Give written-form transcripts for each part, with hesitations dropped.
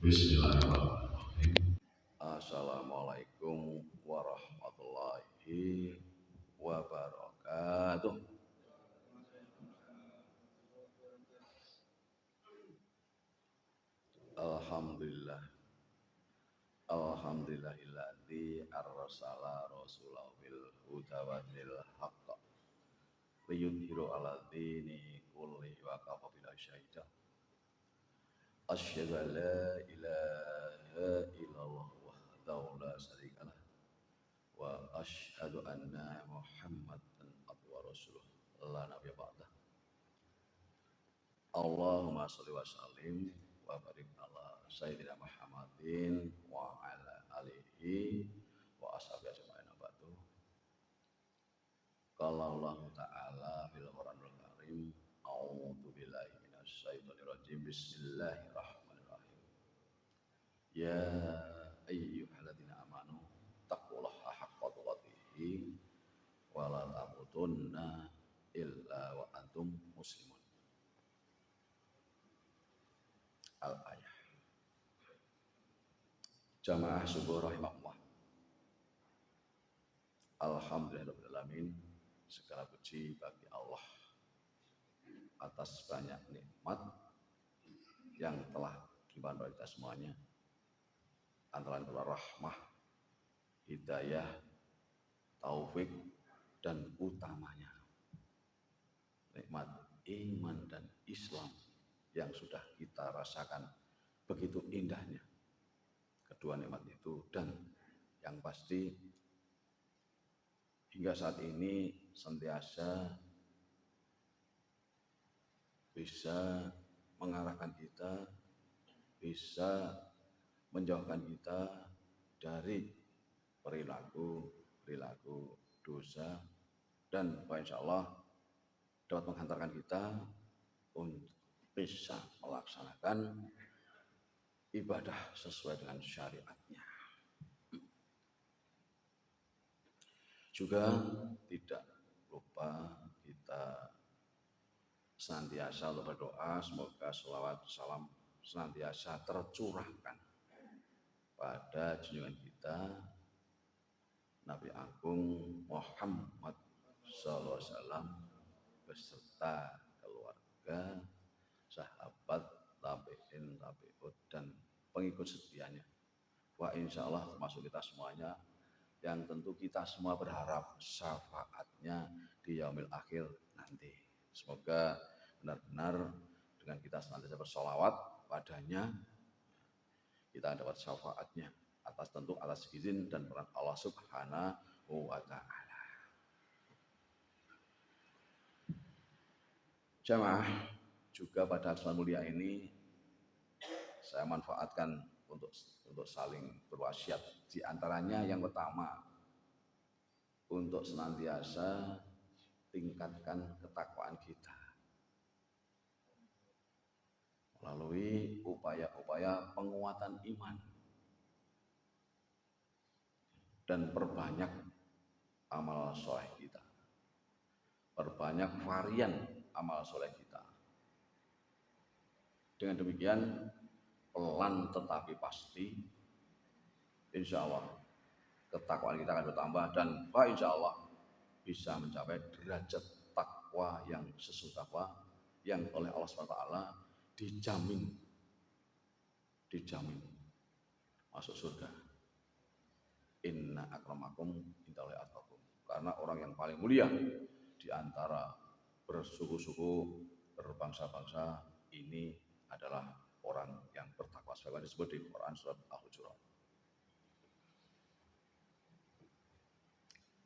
Bismillahirrahmanirrahim. Assalamualaikum warahmatullahi wabarakatuh. Alhamdulillah. Alhamdulillahilladzi arsala rasulahu bil huda wa dinil haqq liyudhiru 'ala dini kulli wa kafa billahi syahida. Asyhadu an la ilaha illallah wahdahu la syarika lah wa asyhadu anna Muhammadan abduhu wa rasuluh la nabiyya ba'dah. Allahumma sholli wa sallim wa barik ala sayyidina Muhammadin wa ala alihi wa ashabihi ajma'in ba'du. Qala Allah ta'ala fil Qur'anil Karim, a'udzu billahi minasy syaithanir rajim. Bismillahirrahmanirrahim. Ya ayyuhalladzina amanu taqullaha haqqa tuqatih wa la tamutunna illa wa antum muslimun. Al-ayah. Jamaah subuh rahimahullah. Alhamdulillahirrahmanirrahim. Segala puji bagi Allah atas banyak nikmat yang telah diberikan kita semuanya. Antara lain rahmah, hidayah, taufik, dan utamanya nikmat iman dan Islam yang sudah kita rasakan begitu indahnya kedua nikmat itu, dan yang pasti hingga saat ini sentiasa bisa mengarahkan kita, bisa menjauhkan kita dari perilaku dosa, dan insya Allah dapat menghantarkan kita untuk bisa melaksanakan ibadah sesuai dengan syariatnya. Juga tidak lupa kita senantiasa untuk berdoa semoga sholawat salam senantiasa tercurahkan pada junjungan kita Nabi Agung Muhammad sallallahu alaihi wasallam beserta keluarga, sahabat, tabi'in, tabi'ut, dan pengikut setianya. Wah, insya Allah termasuk kita semuanya, yang tentu kita semua berharap syafaatnya di yaumil akhir nanti. Semoga benar-benar dengan kita senantiasa bersolawat padanya, kita dapat syafaatnya atas izin dan peran Allah Subhanahu wa ta'ala. Jamaah, juga pada kesempatan mulia ini saya manfaatkan untuk saling berwasiat. Di antaranya yang pertama, untuk senantiasa tingkatkan ketakwaan kita melalui upaya-upaya penguatan iman dan perbanyak amal soleh kita, perbanyak varian amal soleh kita. Dengan demikian pelan tetapi pasti insya Allah ketakwaan kita akan bertambah, dan insya Allah bisa mencapai derajat takwa yang sesuatu takwa yang oleh Allah SWT dijamin masuk surga. Inna akramakum indallahi atqakum. Karena orang yang paling mulia di antara bersuku-suku, berbangsa-bangsa ini adalah orang yang bertakwa, sebagaimana disebut di Quran surat Al-Hujurat.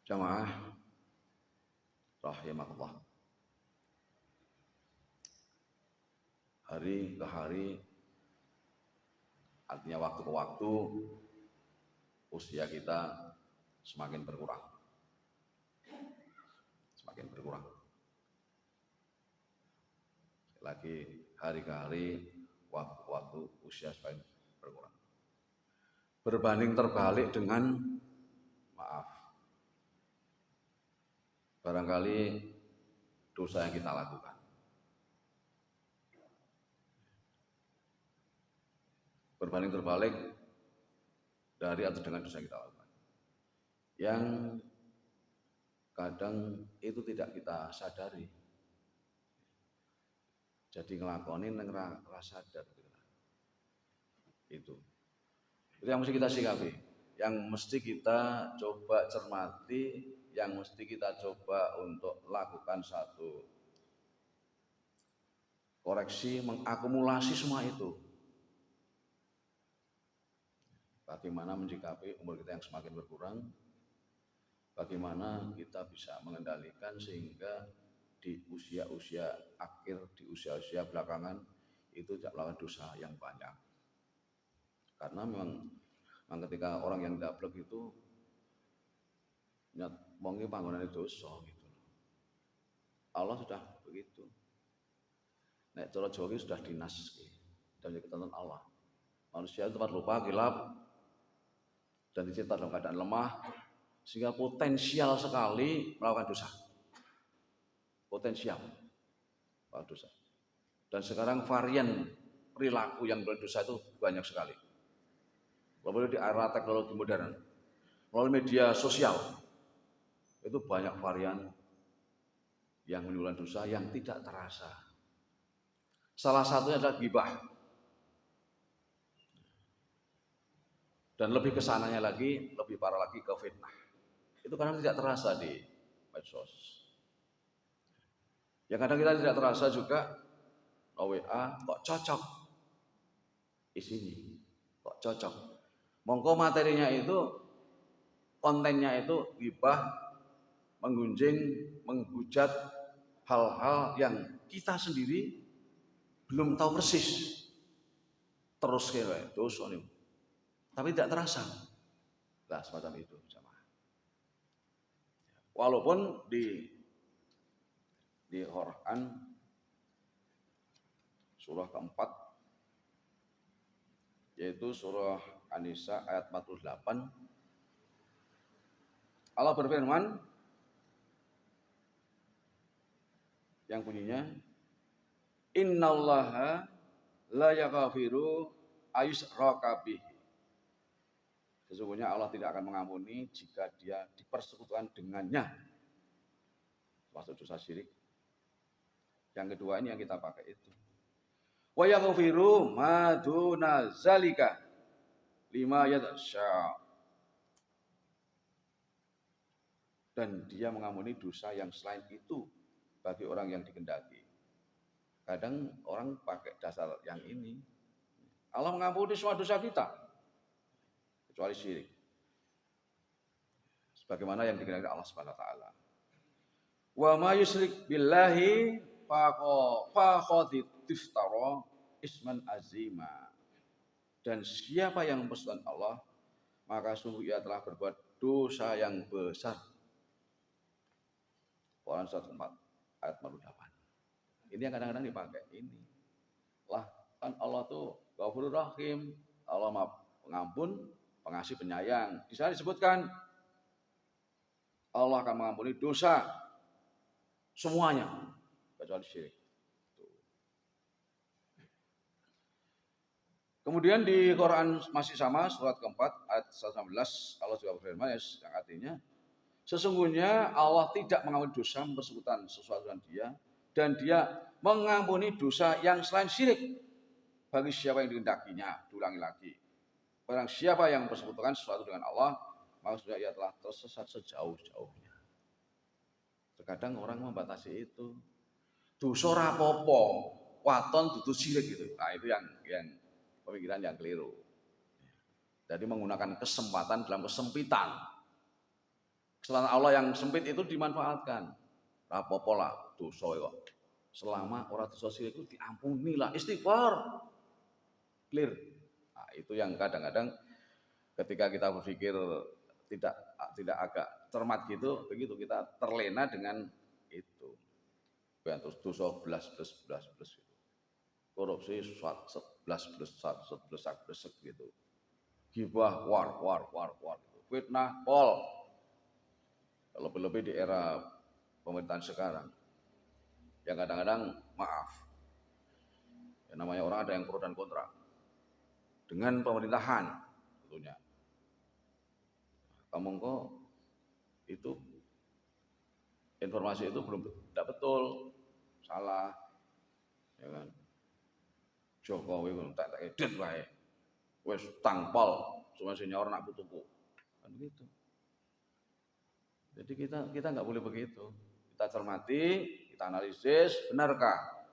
Jamaah rahimakumullah, hari ke hari, artinya waktu ke waktu, usia kita semakin berkurang. Lagi hari ke hari, waktu usia semakin berkurang. Berbanding terbalik dengan barangkali dosa yang kita lakukan. berbanding terbalik dari atau dengan dosa yang kita lakukan. Yang kadang itu tidak kita sadari. Jadi ngelakonin yang rasa sadar gitu. Itu yang mesti kita sikapi, yang mesti kita coba cermati, yang mesti kita coba untuk lakukan satu koreksi, mengakumulasi semua itu. Bagaimana menyikapi umur kita yang semakin berkurang, bagaimana kita bisa mengendalikan sehingga di usia-usia akhir, di usia-usia belakangan itu tidak melakukan dosa yang banyak. Karena memang ketika orang yang dablek itu mongi panggonan dosa gitu. Allah sudah begitu. Nek cara Jawa sudah dinas dan jadi ketentuan Allah. Manusia itu tempat lupa, gelap, dan dicipta dalam keadaan lemah, sehingga potensial sekali melakukan dosa. Potensial melakukan dosa. Dan sekarang varian perilaku yang berdosa itu banyak sekali. Lalu di era teknologi modern, melalui media sosial, itu banyak varian yang menimbulkan dosa yang tidak terasa. Salah satunya adalah ghibah. Dan lebih kesananya lagi, lebih parah lagi ke fitnah. Itu kadang tidak terasa di medsos. Yang kadang kita tidak terasa juga, WA kok cocok isinya, kok cocok. Mongko materinya itu, kontennya itu ghibah, menggunjing, menghujat hal-hal yang kita sendiri belum tahu persis. Terus kayak dosa nih. Tapi tidak terasa. Nah, semacam itu jamaah. Walaupun di Quran surah keempat, yaitu surah An-Nisa ayat 48, Allah berfirman yang bunyinya, innallaha la yaghfiru ayyushraka bih. Sesungguhnya Allah tidak akan mengampuni jika dia dipersekutukan dengannya, masuk dosa syirik. Yang kedua ini yang kita pakai itu. Wa yaghfiru ma duna zalika lima yatsya. Dan dia mengampuni dosa yang selain itu bagi orang yang dikehendaki. Kadang orang pakai dasar yang ini. Allah mengampuni semua dosa kita kecuali syirik. Sebagaimana yang dikehendaki Allah Subhanahu wa taala. Wa may yusyrik billahi faqad iftara isman azima. Dan siapa yang mempersekutukan Allah, maka sungguh ia telah berbuat dosa yang besar. Quran surat 4 ayat 48. Ini yang kadang-kadang dipakai ini. Lah kan Allah tuh Ghafurur Rahim, Allah Maha Pengampun, Pengasih Penyayang. Di sana disebutkan Allah akan mengampuni dosa semuanya kecuali syirik. Kemudian di Quran masih sama surat keempat ayat 116 Allah juga berfirman yang artinya sesungguhnya Allah tidak mengampuni dosa mempersekutukan sesuatu dengan dia dan dia mengampuni dosa yang selain syirik bagi siapa yang dikehendakinya. Diulangi lagi. Barang siapa yang mempersekutukan sesuatu dengan Allah, maka sudah ia telah tersesat sejauh-jauhnya. Terkadang orang membatasi itu. Dosa rapopo, waton dudu syirik gitu. Nah, itu yang pemikiran yang keliru. Jadi menggunakan kesempatan dalam kesempitan. Kesempatan Allah yang sempit itu dimanfaatkan. Rapopo lah dosa kok. Selama orang dosa syirik itu diampunilah, istighfar. Clear. Nah, itu yang kadang-kadang ketika kita berpikir tidak agak cermat gitu, begitu kita terlena dengan itu. Terus dosa belas gitu. Korupsi 11 gitu. Ghibah war gitu. Fitnah pol. Lebih-lebih di era pemerintahan sekarang. Yang kadang-kadang maaf. Yang namanya orang ada yang pro dan kontra. dengan pemerintahan tentunya. Kamu kok itu informasi itu belum tidak betul, salah, ya kan? Jokowi tak edit wae, wes tangpal, cuma senior nak putuku, kan begitu. Jadi kita nggak boleh begitu. Kita cermati, kita analisis, benarkah?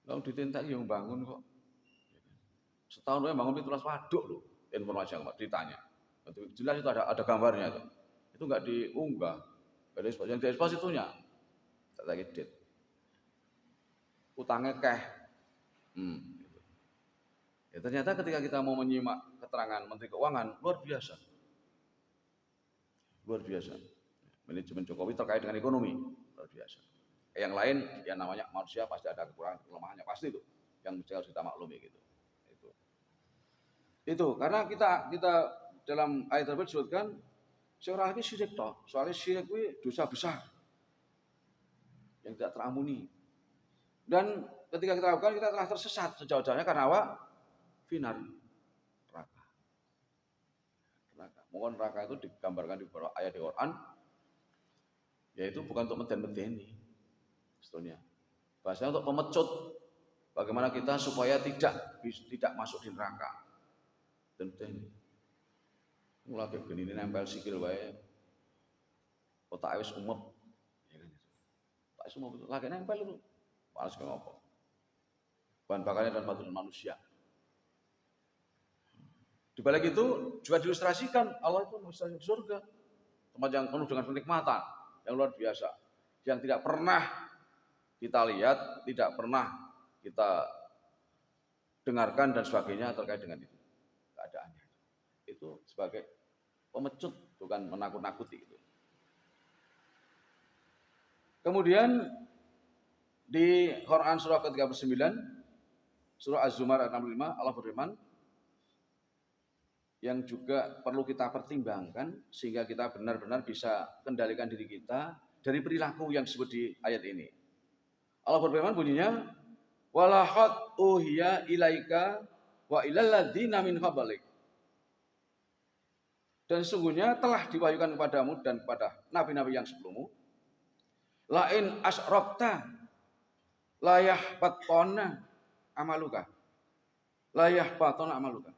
Lalu ditindak yang bangun kok. Setahun gue bangun 17 waduk loh, informasi yang ditanya. Jelas itu ada gambarnya tuh. Itu nggak diunggah, nggak ada yang diekspos itunya. Tak lagi edit. Utangnya gitu. Ya, ternyata ketika kita mau menyimak keterangan Menteri Keuangan, luar biasa. Luar biasa. Manajemen Jokowi terkait dengan ekonomi, luar biasa. Yang lain, yang namanya manusia pasti ada kekurangan, kelemahannya pasti itu. Yang harus kita maklumi gitu. Itu karena kita dalam ayat tersebut disebutkan seorang ini syirik toh, soalnya syirik itu dosa besar yang tidak terampuni. Dan ketika kita lakukan kita telah tersesat sejauh-jauhnya karena apa? Finar neraka. Mohon neraka itu digambarkan di beberapa ayat di Quran, yaitu bukan untuk meden-medeni, sebetulnya. Bahasanya untuk pemecut, bagaimana kita supaya tidak masuk di neraka. Dan mulai gini nempel sikil wae, otak wis umep, ya kan? Tak semua betul, lagi nempel itu, malas kayak apa? Bahan bakarnya dan batu manusia. Di balik itu juga diilustrasikan Allah itu di surga, tempat yang penuh dengan kenikmatan yang luar biasa, yang tidak pernah kita lihat, tidak pernah kita dengarkan dan sebagainya terkait dengan itu. Keadaannya itu sebagai pemecut, bukan menakut-nakuti itu. Kemudian di Quran surah ke-39 surah Az-Zumar ayat 65 Allah berfirman yang juga perlu kita pertimbangkan sehingga kita benar-benar bisa kendalikan diri kita dari perilaku yang disebut di ayat ini. Allah berfirman bunyinya walaqad uhiya ilaika wa ilal ladzina min qablik. Dan sesungguhnya telah diwahyukan kepadamu dan kepada nabi-nabi yang sebelummu. Lain asyrokta layah patona amaluka. Layah patona amaluka.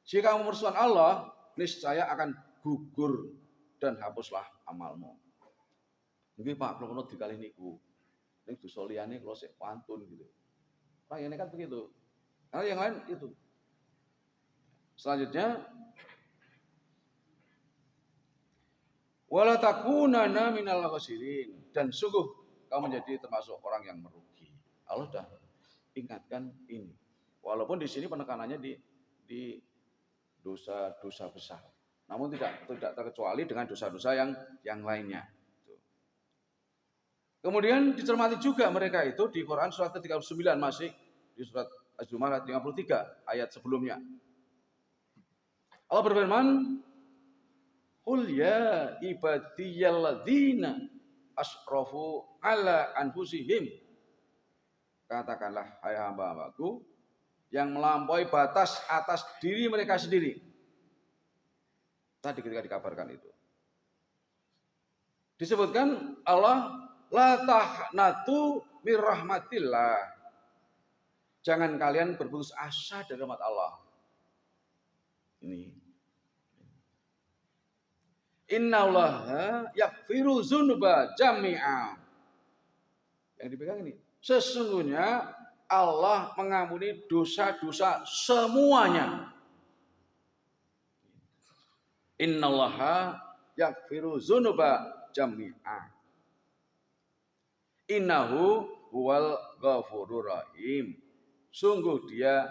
Jika kamu memusuhan Allah, niscaya akan gugur dan hapuslah amalmu. Mungkin Pak Prono dikali niku. Ini dosa liyane kalau sik pantun gitu. Nah, ini kan begitu. Karena yang lain itu. Selanjutnya wala takunana minal khasirin, dan sungguh kamu menjadi termasuk orang yang merugi. Allah sudah ingatkan ini. Walaupun di sini penekanannya di dosa-dosa besar. Namun tidak terkecuali dengan dosa-dosa yang lainnya. Kemudian dicermati juga mereka itu di Quran surat ke-39 masih di surat Az-Zumar ayat 53 ayat sebelumnya. Allah berfirman, "Qul ya ibadiyalladzina asrafu ala anfusihim." Katakanlah hai hamba-hambaku yang melampaui batas atas diri mereka sendiri. Tadi ketika dikabarkan itu disebutkan Allah la tahnatu mir rahmatillah. Jangan kalian berputus asa dari rahmat Allah. Ini. Innallaha yaghfiru dzunuba jami'a. Yang dipegang ini. Sesungguhnya Allah mengampuni dosa-dosa semuanya. Innallaha yaghfiru dzunuba jami'a. Innahu huwal ghafurur rahim. Sungguh dia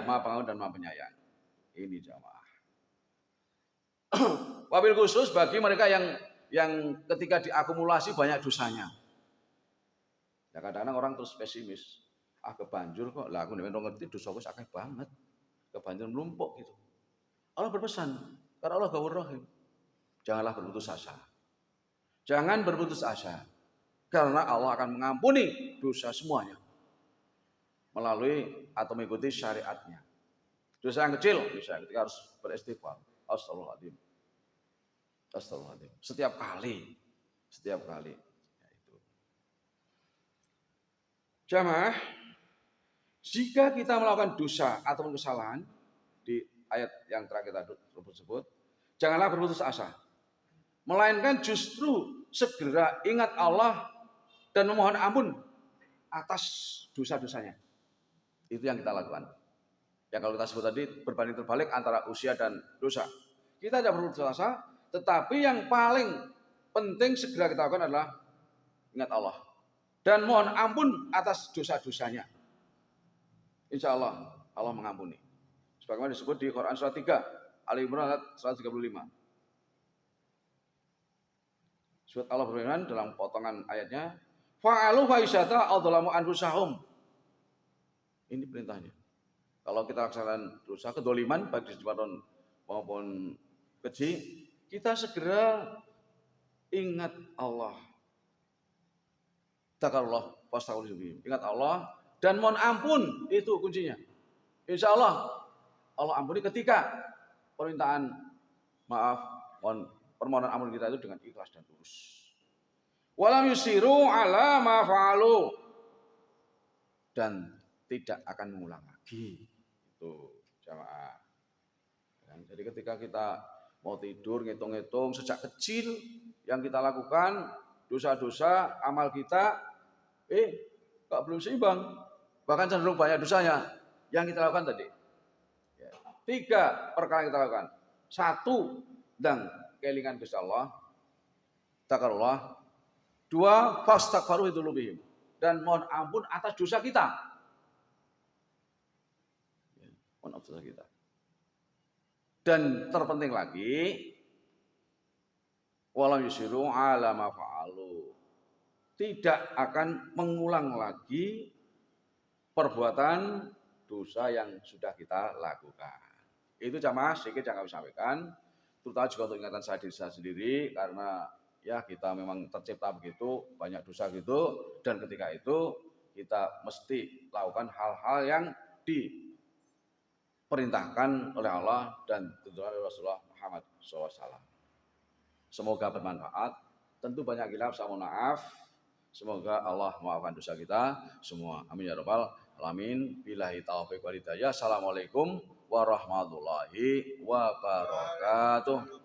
Maha Pengampun dan Maha Penyayang. Ini jamaah. Wabil khusus bagi mereka yang ketika diakumulasi banyak dosanya. Ya kadang-kadang orang terus pesimis. Kebanjur kok. Lah aku ngerti dosa wis akeh banget. Kebanjur melumpuk gitu. Allah berpesan, karena Allah Ghafurur Rahim. Janganlah berputus asa. Jangan berputus asa. Karena Allah akan mengampuni dosa semuanya. melalui atau mengikuti syariatnya. Dosa yang kecil bisa ketika harus beristighfar. Astagfirullahaladzim. Astagfirullahaladzim. Setiap kali. Ya, itu. Jamaah, jika kita melakukan dosa ataupun kesalahan di ayat yang terakhir tadi tersebut, janganlah berputus asa. Melainkan justru segera ingat Allah dan memohon ampun atas dosa-dosanya. Itu yang kita lakukan. Yang kalau kita sebut tadi berbanding terbalik antara usia dan dosa. Kita tidak perlu berputus asa, tetapi yang paling penting segera kita lakukan adalah ingat Allah dan mohon ampun atas dosa-dosanya. Insya Allah Allah mengampuni. Sebagaimana disebut di Quran surat 3 Ali Imran ayat 135. Surat Allah berfirman dalam potongan ayatnya, fa'alu fa'isyata adzalamu anfusahum. Ini perintahnya. Kalau kita laksanakan dosa kedoliman baik di jabatan maupun keji, kita segera ingat Allah. Takarullah fastaghfiruh. Ingat Allah dan mohon ampun, itu kuncinya. Insya Allah Allah ampuni ketika permintaan maaf, permohonan ampun kita itu dengan ikhlas dan tulus. Walam yusiru ala ma fa'alu, dan tidak akan mengulang lagi. Itu jamaah. Jadi ketika kita mau tidur ngitung-ngitung sejak kecil yang kita lakukan dosa-dosa amal kita kok belum seimbang, bahkan cenderung banyak dosanya yang kita lakukan tadi. 3 perkara yang kita lakukan. 1, dan kelingan Gusti Allah, takarullah. 2, fastaghfiru dzunubihim, dan mohon ampun atas dosa kita. Mohon ampun dosa kita. Dan terpenting lagi, walam yusiru ala ma fa'alu, tidak akan mengulang lagi perbuatan dosa yang sudah kita lakukan. Itu jamaah sedikit yang kami sampaikan, terutama juga untuk ingatan saya sendiri, karena ya kita memang tercipta begitu, banyak dosa gitu, dan ketika itu kita mesti lakukan hal-hal yang diperintahkan oleh Allah dan tentunya oleh Rasulullah Muhammad SAW. Semoga bermanfaat. Tentu banyak khilaf, saya mohon maaf. Semoga Allah memaafkan dosa kita semua. Amin ya rabbal alamin. Billahi taufiq wal hidayah. Assalamualaikum warahmatullahi wabarakatuh.